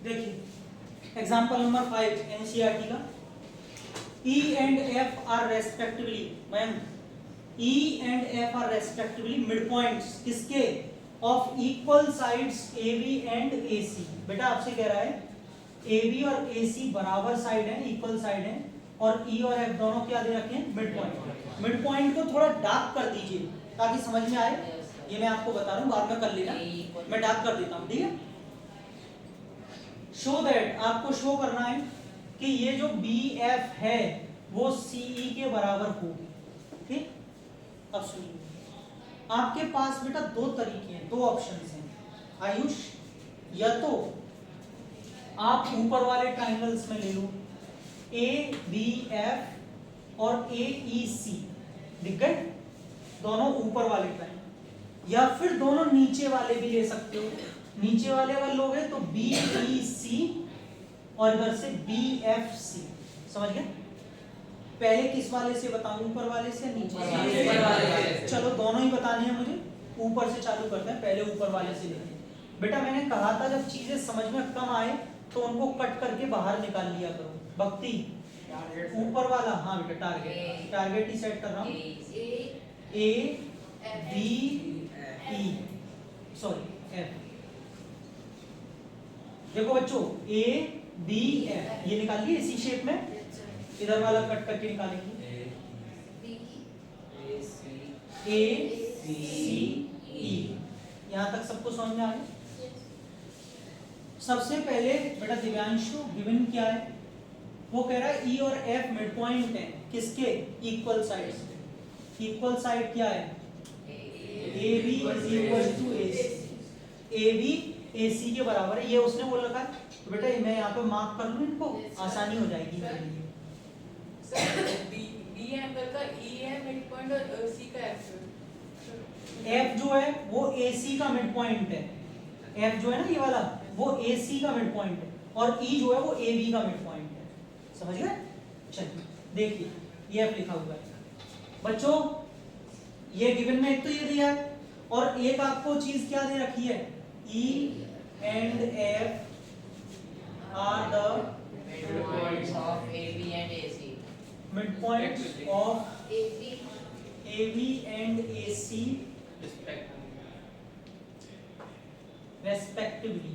देखिए example number 5 NCERT का E and F are respectively ma'am E and F are respectively midpoints किसके of equal sides AB and AC। बेटा आपसे कह रहा है AB और AC बराबर साइड है, इक्वल साइड है, और E और F दोनों क्या दे रखे हैं, मिड पॉइंट। मिड पॉइंट को थोड़ा डार्क कर दीजिए ताकि समझ में आए, ये मैं आपको बता रहा हूँ, बाद में कर लेना, मैं डार्क कर देता हूँ, ठीक है। शो दैट, आपको शो करना है कि ये जो BF है वो CE के बराबर हो, ठीक। अब सुनिए, आपके पास बेटा दो तरीके हैं, दो ऑप्शंस हैं आयुष, या तो आप ऊपर वाले ट्राइंगल्स में ले लो ABF और AEC, दिख गए दोनों ऊपर वाले ट्राइंगल, या फिर दोनों नीचे वाले भी ले सकते हो। नीचे वाले अगर लोगे तो BEC और इधर से BFC, समझ गए। पहले किस वाले से बताऊं, ऊपर वाले से नीचे वाले? चलो दोनों ही बतानी है मुझे, ऊपर से चालू करते हैं, पहले ऊपर वाले से लेते हैं। बेटा मैंने कहा था जब चीजें समझ में कम आए तो उनको कट करके बाहर निकाल लिया करो। भक्ति ऊपर वाला, हाँ बेटा टारगेट, टारगेट ही सेट कर रहा हूँ, ABE सॉरी F। देखो बच्चों ABF ये निकाल लिए इसी शेप में, इधर वाला कट करके निकालेंगे ACE। यहाँ तक सबको समझ में आ गया। सबसे पहले बेटा दिव्यांशु गिवन क्या है, वो कह रहा है E और F मिड पॉइंट है किसके, इक्वल साइड से। इक्वल साइड क्या है, AB is equal to AC, AB AC के बराबर है, ये उसने बोल रखा है। तो बेटा मैं यहाँ पे मार्क कर लूँ, इनको आसानी हो जाएगी मेरे लिए। बी एंगल का E है मिड पॉइंट और C का F जो है वो AC का मिड पॉइंट है, F जो है ना ये वाला वो AC का मिड पॉइंट है, और E जो है वो AB का मिड पॉइंट है, समझ गए। चलिए देखिए ये F लिखा हुआ है बच्चों, ये गिवन में एक तो ये दिया है, और एक आपको चीज क्या दे रखी है, E and F are the midpoints of AB and AC, midpoints of AB and AC respectively,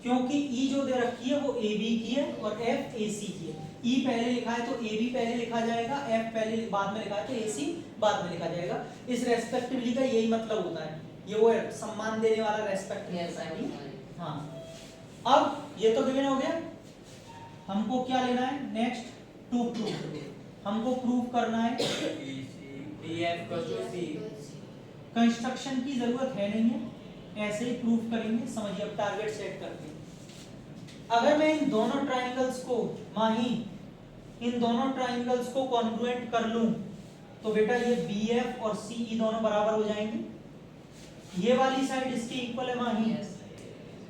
क्योंकि E जो दे रखी है वो AB की है और F AC की है। E पहले लिखा है तो AB पहले लिखा जाएगा, F पहले बाद में लिखा है तो AC बाद में लिखा जाएगा। इस रेस्पेक्टिवली का यही मतलब होता है, ये वो सम्मान देने वाला रेस्पेक्टिवली। हाँ अब ये तो गिवन हो गया, हमको क्या लेना है नेक्स्ट, टू प्रूव, हमको प्रूव करना है कंस्ट्रक्शन की जरूरत है नहीं है, ऐसे ही प्रूफ करेंगे। समझिए अब टारगेट सेट करते हैं। अगर मैं इन दोनों ट्राइंगल्स को माही, इन दोनों ट्राइंगल्स को कॉन्ग्रुएंट कर लूं तो बेटा ये BF और CE दोनों बराबर हो जाएंगे। ये वाली साइड इसके इक्वल है माही।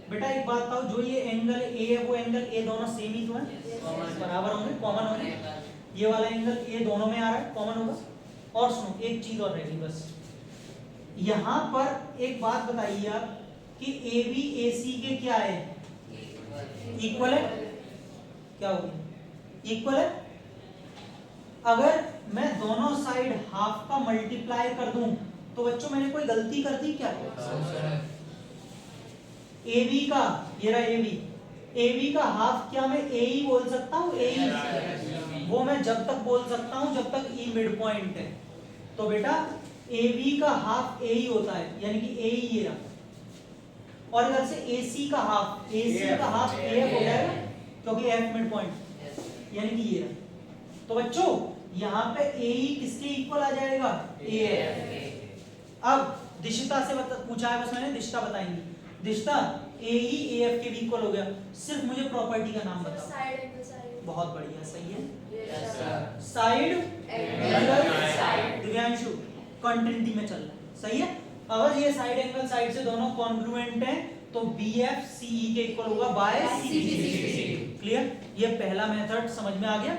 बेटा एक बात बताओ, जो ये एंगल A है वो एंगल A दोनों सेम ही तो है, बराबर होंगे, कॉमन होंगे। ये वाला एंगल A दोनों में आ रहा है, कॉमन होगा। और सुनो एक चीज और रहेगी बस, यहाँ पर एक बात बताइए आप कि AB AC के क्या है, इक्वल है, क्या होगी, इक्वल है। अगर मैं दोनों साइड हाफ का मल्टीप्लाई कर दूं तो बच्चों मैंने कोई गलती कर दी क्या, AB का, ये रहा AB का हाफ क्या मैं AE बोल सकता हूँ, AE वो मैं जब तक बोल सकता हूँ जब तक E मिड पॉइंट है। तो बेटा AB का हाफ AE होता है, यानी कि AE ये रहा, और इधर से AC का हाफ AF हो जाएगा क्योंकि F मिड पॉइंट, यानी कि ये रहा। तो बच्चों यहाँ पे AE किसके इक्वल आ जाएगा, AF। अब दिशिता से पूछा है, बस मैंने दिशिता बताएंगी, दिशिता AE AF के भी इक्वल हो गया, सिर्फ मुझे प्रॉपर्टी का नाम बताओ। बहुत बढ़िया, सही है, साइड एंगल, दिव्यांशु कंटिन्यूटी में चल रहा है, सही है। अगर ये साइड एंगल साइड से दोनों कॉन्ग्रुएंट हैं तो BF CE के इक्वल होगा बाय CE। क्लियर, ये पहला मेथड समझ में आ गया।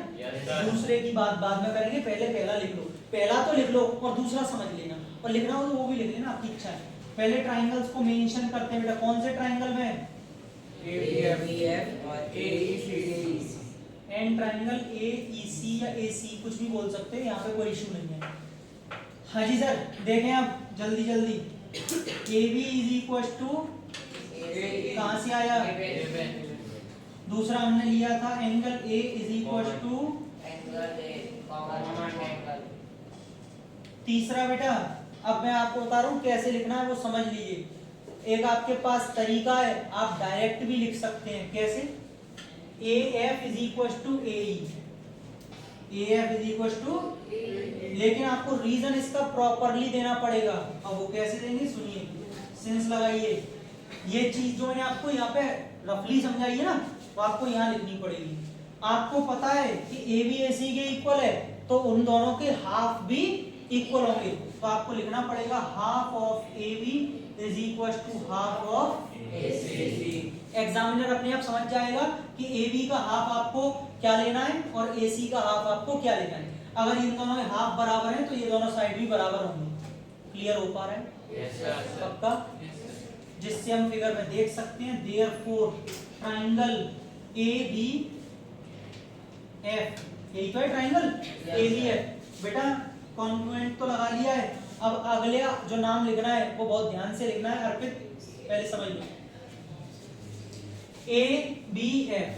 दूसरे की बात बाद में करेंगे, पहले पहला लिख लो, पहला तो लिख लो और दूसरा समझ लेना, और लिखना हो तो वो भी लिख लेना, आपकी इच्छा है। पहले ट्राइंगल्स को मेंशन करते हैं बेटा, कौन से ट्राइंगल में, ABF F and triangle A E C या ए सी कुछ भी बोल सकते हैं, यहाँ पे कोई इशू नहीं है। हाँ जी सर, देखें आप जल्दी जल्दी, A B is equal to कहाँ से आया, दूसरा हमने लिया था angle A is equal to angle A common angle. तीसरा बेटा अब मैं आपको बता रहा हूँ कैसे लिखना है, वो समझ लीजिए। एक आपके पास तरीका है, आप डायरेक्ट भी लिख सकते हैं। कैसे? A F is equal to A F is equal to, लेकिन आपको रीजन इसका प्रॉपरली देना पड़ेगा। अब वो कैसे देंगे सुनिए, सेंस लगाइए। ये चीज जो मैंने आपको यहाँ पे रफली समझाई है ना, वो आपको यहाँ लिखनी पड़ेगी। आपको पता है कि ए बी ए सी के इक्वल है, तो उन दोनों के हाफ भी इक्वल होंगे, तो आपको लिखना पड़ेगा half of A B is equal to half of A C. Examiner अपने आप समझ जाएगा कि ए बी का हाफ आपको क्या लेना है और ए सी का हाफ आपको क्या लेना है। अगर इन दोनों में हाफ बराबर है तो ये दोनों साइड भी बराबर होंगे। क्लियर हो पा रहा है? Yes sir. पक्का? जिससे हम फिगर में देख सकते हैं therefore triangle A B F, यही तो है ट्राइंगल ए बी एफ। बेटा कॉन्ग्रुएंट तो लगा लिया है, अब अगले जो नाम लिखना है वो बहुत ध्यान से लिखना है। अर्पित पहले समझ लो, ए बी एफ।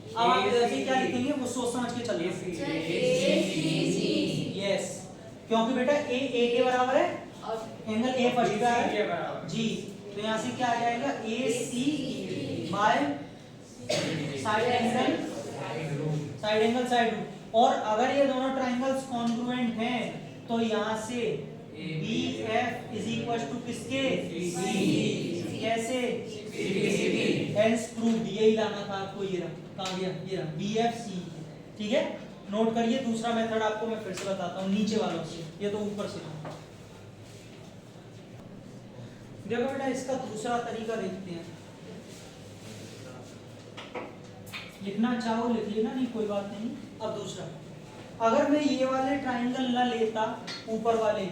अब आप ऐसे क्या लिखेंगे वो सोच समझ के चलिए। यस, क्योंकि बेटा ए के बराबर है, एंगल ए फर्स्ट का है जी, तो यहाँ से क्या आ जाएगा A C by side angle side route. और अगर ये दोनों ट्राइंगल्स कॉन्ग्रुएंट हैं तो यहाँ से B F is equal to किसके, कैसे, हेंस प्रूव्ड। यही लाना था आपको, ये रहा, कहाँ गया, ये रहा बी एफ सी। ठीक है, नोट करिए। दूसरा मेथड आपको मैं फिर से बताता हूँ नीचे वालों से, ये तो ऊपर से था। देखो बेटा इसका दूसरा तरीका देखते हैं, लिखना चाहो लिख लेना, नहीं कोई बात नहीं। अब दूसरा, अगर मैं ये वाले ट्राइंगल ना लेता, ऊपर वाले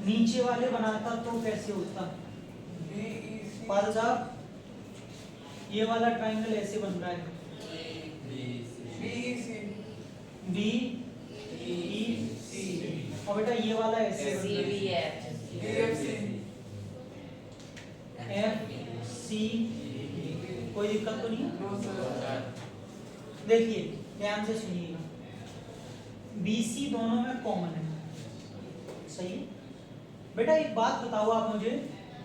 नीचे वाले बनाता तो कैसे होता? पाल साहब ये वाला ट्राइंगल ऐसे बन रहा है, बी ई सी, और बेटा ये वाला ऐसे बन रहा है, एफ सी। कोई दिक्कत तो नहीं है? देखिए ध्यान से सुनिएगा, बी सी दोनों में कॉमन है, सही है बेटा। एक बात बताओ आप मुझे,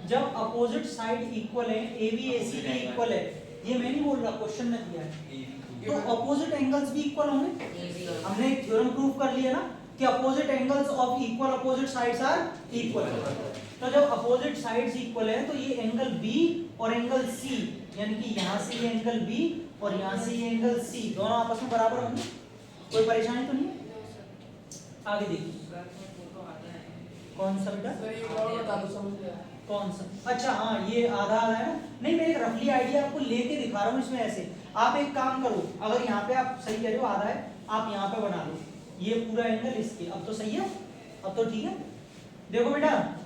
जब अपोजिट साइड इक्वल है, ए बी ए सी के इक्वल है, ये मैं नहीं बोल रहा, क्वेश्चन में दिया है, तो अपोजिट एंगल्स भी इक्वल होंगे। हमने एक थ्योरम प्रूव कर लिया ना कि opposite angles of equal opposite sides are equal. तो जब अपोजिट साइड्स इक्वल है तो ये एंगल बी और एंगल सी, यानी कि यहाँ से ये एंगल बी और यहाँ से ये एंगल सी, दोनों आपस में बराबर होंगे। कोई परेशानी तो नहीं? आगे देखिए, कौन सा बेटा, कौन सा? अच्छा हाँ, ये आधा आधा है ना। नहीं, मैं एक रफली आइडिया आपको लेके दिखा रहा हूँ इसमें। ऐसे आप एक काम करो, अगर यहाँ पे आप सही कह रहे हो आधा है, आप यहाँ पे बना लो ये पूरा एंगल इसके। अब तो सही है, अब तो ठीक है। देखो बेटा,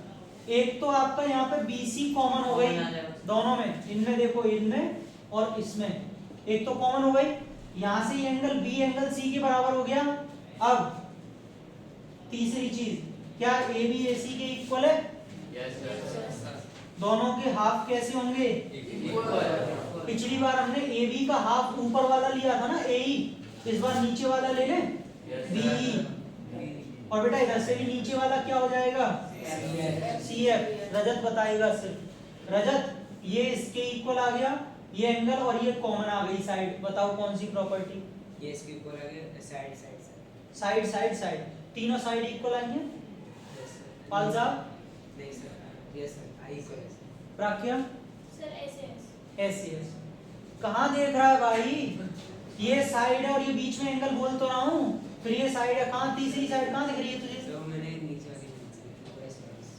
एक तो आपका यहाँ पे BC कॉमन हो गई दोनों में, इनमें देखो, इनमें और इसमें एक तो कॉमन हो गई। यहाँ से ये एंगल B एंगल C के बराबर हो गया। अब तीसरी चीज, क्या AB AC के इक्वल है? Yes sir. दोनों के हाफ कैसे होंगे? पिछली बार हमने AB का हाफ ऊपर वाला लिया था ना AE, इस बार नीचे वाला ले लें BE, और बेटा इधर से भी नीचे वाला क्या हो जाएगा? CF। रजत बताएगा सिर्फ, रजत ये इसके इक्वल आ गया, ये एंगल और ये कॉमन आ गई साइड। बताओ कौन सी प्रॉपर्टी? ये इसके ऊपर आ गया, side side side side side, तीनों साइड इक्वल आएंगे। पाल साहब? नहीं sir, yes sir, I equal है। प्राक्या? सर ऐसे ऐसे ऐसे कहाँ देख रहा है भाई? ये साइड है और ये बीच में एंगल बोल तो रहा हूँ, फिर ये साइड है, कहाँ तीसरी साइड कहाँ दिख रही है तुझे? तो मैंने नीचे वाली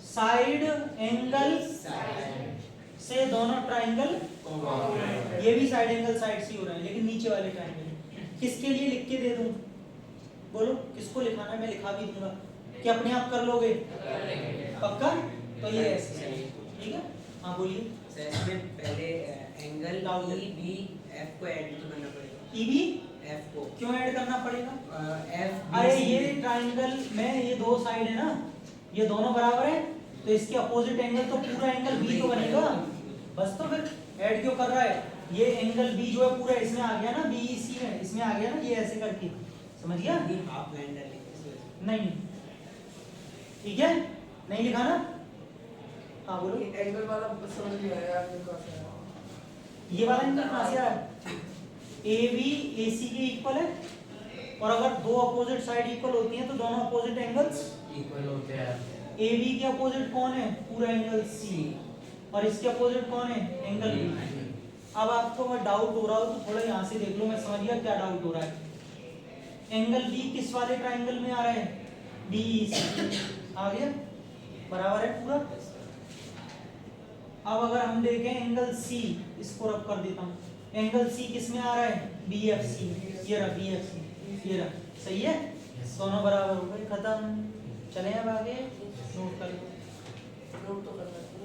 साइड एंगल से दोनों ट्राइंगल, ये भी साइड एंगल साइड से हो रहा है, लेकिन नीचे वाले ट्राइंगल किसके लिए लिख के दे दूं? बोलो किसको लिखाना है, मैं लिखा भी दूंगा कि अपने आप कर लोगे? पक्का? तो ये ऐसे, ठीक है। हाँ बोलिए। सर, इसमें पहले एंगल Doubt है। EBF को ऐड तो करना पड़ेगा। ई बी F को क्यों ऐड करना पड़ेगा? F अरे ये ट्राइंगल में ये दो साइड है ना, ये दोनों बराबर है, तो इसके अपोजिट एंगल तो पूरा एंगल बी तो बनेगा। बस तो फिर ऐड क्यों कर रहा है? ये एंगल बी जो है पूरा इसमें आ गया ना, बीईसी में इसमें आ गया ना, ये ऐसे करके, समझ गया? हाफ लाइन डालेंगे। नहीं ठीक है, नहीं लिखा ना? हाँ बोलो। एंगल वाला समझ नहीं आया आपने कहा था। ये वाला एंगल कहाँ से आ रहा है? ए बी ए सी के इक्वल है, और अगर दो अपोजिट साइड इक्वल होती हैं तो दोनों अपोजिट एंगल्स इक्वल होते हैं। ए बी के अपोजिट कौन है? पूरा एंगल सी, और इसके अपोजिट कौन है? Angle B. अब आपको अगर डाउट हो रहा हो तो थोड़ा यहाँ से देख लो, मैं समझ गया क्या डाउट हो रहा है। एंगल बी किस वाले ट्राइंगल में आ रहा है? बीईसी आ गया, बराबर है पूरा। अब अगर हम देखें एंगल सी, इसको रब कर देता हूँ, एंगल सी किस में आ रहा है? बीएफसी, ये रहा बीएफसी, ये रहा, सही है, दोनों बराबर हो गए, खत्म। चले अब आगे, नोट कर लो। नोट तो करना है।